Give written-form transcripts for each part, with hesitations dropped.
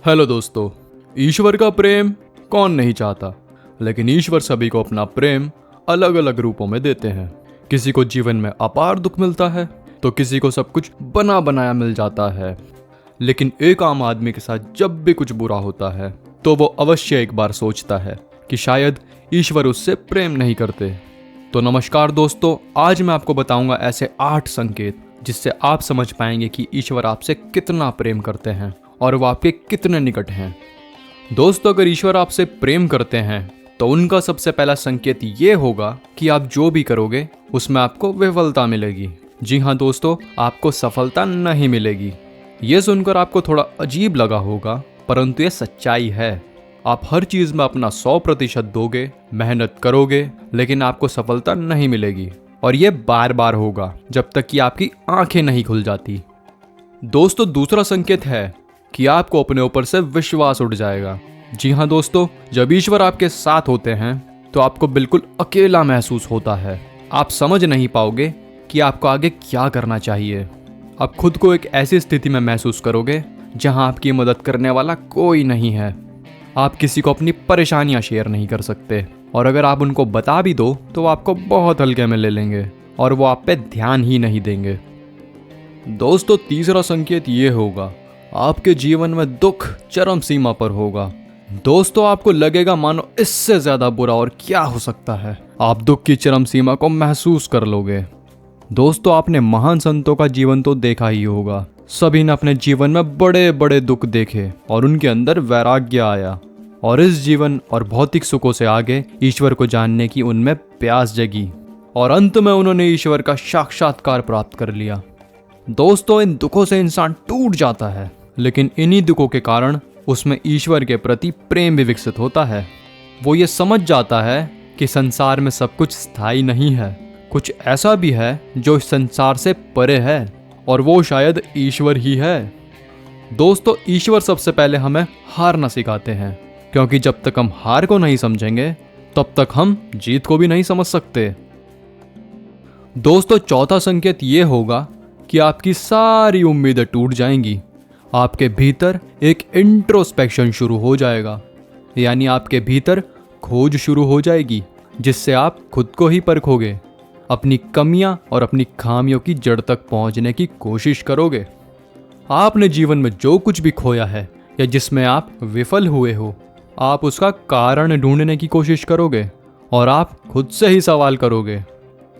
Hello दोस्तों। ईश्वर का प्रेम कौन नहीं चाहता, लेकिन ईश्वर सभी को अपना प्रेम अलग अलग रूपों में देते हैं। किसी को जीवन में अपार दुख मिलता है तो किसी को सब कुछ बना बनाया मिल जाता है। लेकिन एक आम आदमी के साथ जब भी कुछ बुरा होता है तो वो अवश्य एक बार सोचता है कि शायद ईश्वर उससे प्रेम नहीं करते। तो नमस्कार दोस्तों, आज मैं आपको बताऊंगा ऐसे 8 संकेत जिससे आप समझ पाएंगे कि ईश्वर आपसे कितना प्रेम करते हैं और वो आपके कितने निकट हैं। दोस्तों, अगर ईश्वर आपसे प्रेम करते हैं तो उनका सबसे पहला संकेत ये होगा कि आप जो भी करोगे उसमें आपको विफलता मिलेगी। जी हाँ दोस्तों, आपको सफलता नहीं मिलेगी। ये सुनकर आपको थोड़ा अजीब लगा होगा, परंतु ये सच्चाई है। आप हर चीज में अपना 100% दोगे, मेहनत करोगे, लेकिन आपको सफलता नहीं मिलेगी। और ये बार बार होगा जब तक कि आपकी आंखें नहीं खुल जाती। दोस्तों, दूसरा संकेत है कि आपको अपने ऊपर से विश्वास उठ जाएगा। जी हाँ दोस्तों, जब ईश्वर आपके साथ होते हैं तो आपको बिल्कुल अकेला महसूस होता है। आप समझ नहीं पाओगे कि आपको आगे क्या करना चाहिए। आप खुद को एक ऐसी स्थिति में महसूस करोगे जहां आपकी मदद करने वाला कोई नहीं है। आप किसी को अपनी परेशानियां शेयर नहीं कर सकते, और अगर आप उनको बता भी दो तो वो आपको बहुत हल्के में ले लेंगे और वो आप पे ध्यान ही नहीं देंगे। दोस्तों, तीसरा संकेत ये होगा, आपके जीवन में दुख चरम सीमा पर होगा। दोस्तों, आपको लगेगा मानो इससे ज्यादा बुरा और क्या हो सकता है। आप दुख की चरम सीमा को महसूस कर लोगे। दोस्तों, आपने महान संतों का जीवन तो देखा ही होगा। सभी ने अपने जीवन में बड़े बड़े दुख देखे और उनके अंदर वैराग्य आया, और इस जीवन और भौतिक सुखों से आगे ईश्वर को जानने की उनमें प्यास जगी, और अंत में उन्होंने ईश्वर का साक्षात्कार प्राप्त कर लिया। दोस्तों, इन दुखों से इंसान टूट जाता है, लेकिन इन्हीं दुखों के कारण उसमें ईश्वर के प्रति प्रेम भी विकसित होता है। वो ये समझ जाता है कि संसार में सब कुछ स्थायी नहीं है, कुछ ऐसा भी है जो इस संसार से परे है, और वो शायद ईश्वर ही है। दोस्तों, ईश्वर सबसे पहले हमें हारना सिखाते हैं, क्योंकि जब तक हम हार को नहीं समझेंगे तब तक हम जीत को भी नहीं समझ सकते। दोस्तों, चौथा संकेत ये होगा कि आपकी सारी उम्मीदें टूट जाएंगी। आपके भीतर एक इंट्रोस्पेक्शन शुरू हो जाएगा, यानी आपके भीतर खोज शुरू हो जाएगी, जिससे आप खुद को ही परखोगे, अपनी कमियां और अपनी खामियों की जड़ तक पहुंचने की कोशिश करोगे। आपने जीवन में जो कुछ भी खोया है या जिसमें आप विफल हुए हो, आप उसका कारण ढूंढने की कोशिश करोगे और आप खुद से ही सवाल करोगे।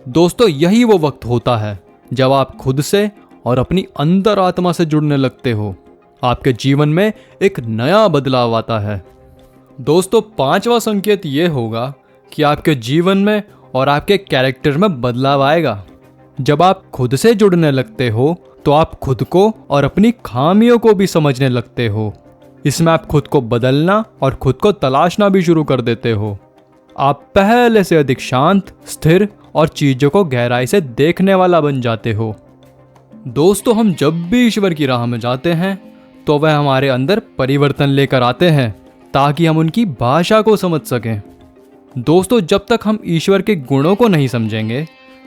दोस्तों, यही वो वक्त होता है जब आप खुद से और अपनी अंतरात्मा से जुड़ने लगते हो। आपके जीवन में एक नया बदलाव आता है। दोस्तों, पांचवा संकेत ये होगा कि आपके जीवन में और आपके कैरेक्टर में बदलाव आएगा। जब आप खुद से जुड़ने लगते हो तो आप खुद को और अपनी खामियों को भी समझने लगते हो। इसमें आप खुद को बदलना और खुद को तलाशना भी शुरू कर देते हो। आप पहले से अधिक शांत, स्थिर और चीजों को गहराई से देखने वाला बन जाते हो। दोस्तों, हम जब भी ईश्वर की राह में जाते हैं तो वह हमारे अंदर परिवर्तन लेकर आते हैं ताकि हम उनकी भाषा को समझ सकें। दोस्तों, जब तक हम ईश्वर के गुणों को नहीं समझेंगे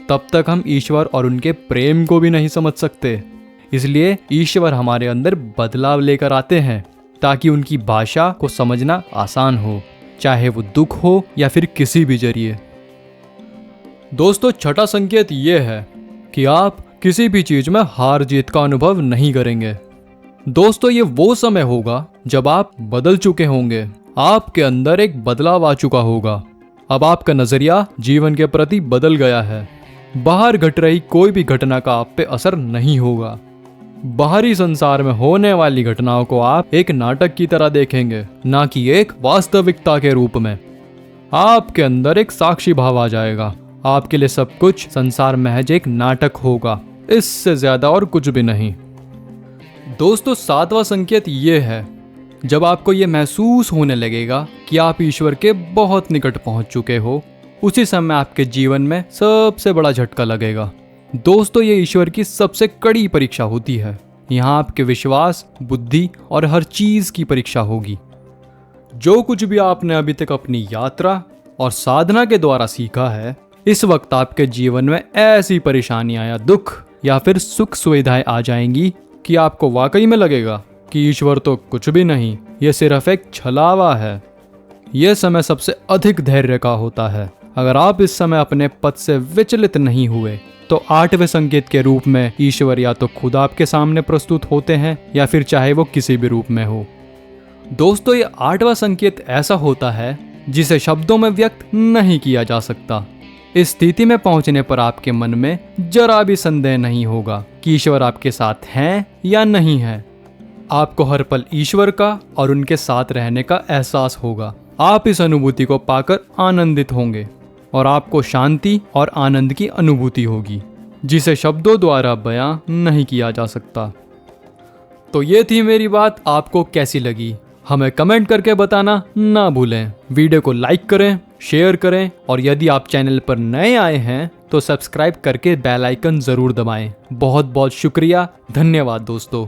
तब तक हम ईश्वर और उनके प्रेम को भी नहीं समझ सकते। इसलिए ईश्वर हमारे अंदर बदलाव लेकर आते हैं ताकि उनकी भाषा को समझना आसान हो, चाहे वो दुख हो या फिर किसी भी जरिए। दोस्तों, छठा संकेत ये है कि आप किसी भी चीज में हार जीत का अनुभव नहीं करेंगे। दोस्तों, ये वो समय होगा जब आप बदल चुके होंगे। आपके अंदर एक बदलाव आ चुका होगा। अब आपका नजरिया जीवन के प्रति बदल गया है। बाहर घट रही कोई भी घटना का आप पे असर नहीं होगा। बाहरी संसार में होने वाली घटनाओं को आप एक नाटक की तरह देखेंगे, ना कि एक वास्तविकता के रूप में। आपके अंदर एक साक्षी भाव आ जाएगा। आपके लिए सब कुछ संसार महज एक नाटक होगा, इससे ज्यादा और कुछ भी नहीं। दोस्तों, सातवां संकेत ये है, जब आपको ये महसूस होने लगेगा कि आप ईश्वर के बहुत निकट पहुंच चुके हो, उसी समय आपके जीवन में सबसे बड़ा झटका लगेगा। दोस्तों, ये ईश्वर की सबसे कड़ी परीक्षा होती है। यहाँ आपके विश्वास, बुद्धि और हर चीज की परीक्षा होगी। जो कुछ भी आपने अभी तक अपनी यात्रा और साधना के द्वारा सीखा है, इस वक्त आपके जीवन में ऐसी परेशानियां या दुख या फिर सुख सुविधाएं आ जाएंगी कि आपको वाकई में लगेगा कि ईश्वर तो कुछ भी नहीं, ये सिर्फ एक छलावा है। यह समय सबसे अधिक धैर्य का होता है। अगर आप इस समय अपने पद से विचलित नहीं हुए तो 8वें संकेत के रूप में ईश्वर या तो खुद आपके सामने प्रस्तुत होते हैं या फिर चाहे वो किसी भी रूप में हो। दोस्तों, ये 8वां संकेत ऐसा होता है जिसे शब्दों में व्यक्त नहीं किया जा सकता। इस स्थिति में पहुंचने पर आपके मन में जरा भी संदेह नहीं होगा कि ईश्वर आपके साथ हैं या नहीं है। आपको हर पल ईश्वर का और उनके साथ रहने का एहसास होगा। आप इस अनुभूति को पाकर आनंदित होंगे और आपको शांति और आनंद की अनुभूति होगी जिसे शब्दों द्वारा बयां नहीं किया जा सकता। तो ये थी मेरी बात, आपको कैसी लगी हमें कमेंट करके बताना ना भूलें। वीडियो को लाइक करें, शेयर करें और यदि आप चैनल पर नए आए हैं तो सब्सक्राइब करके बेल आइकन जरूर दबाएं। बहुत बहुत शुक्रिया, धन्यवाद दोस्तों।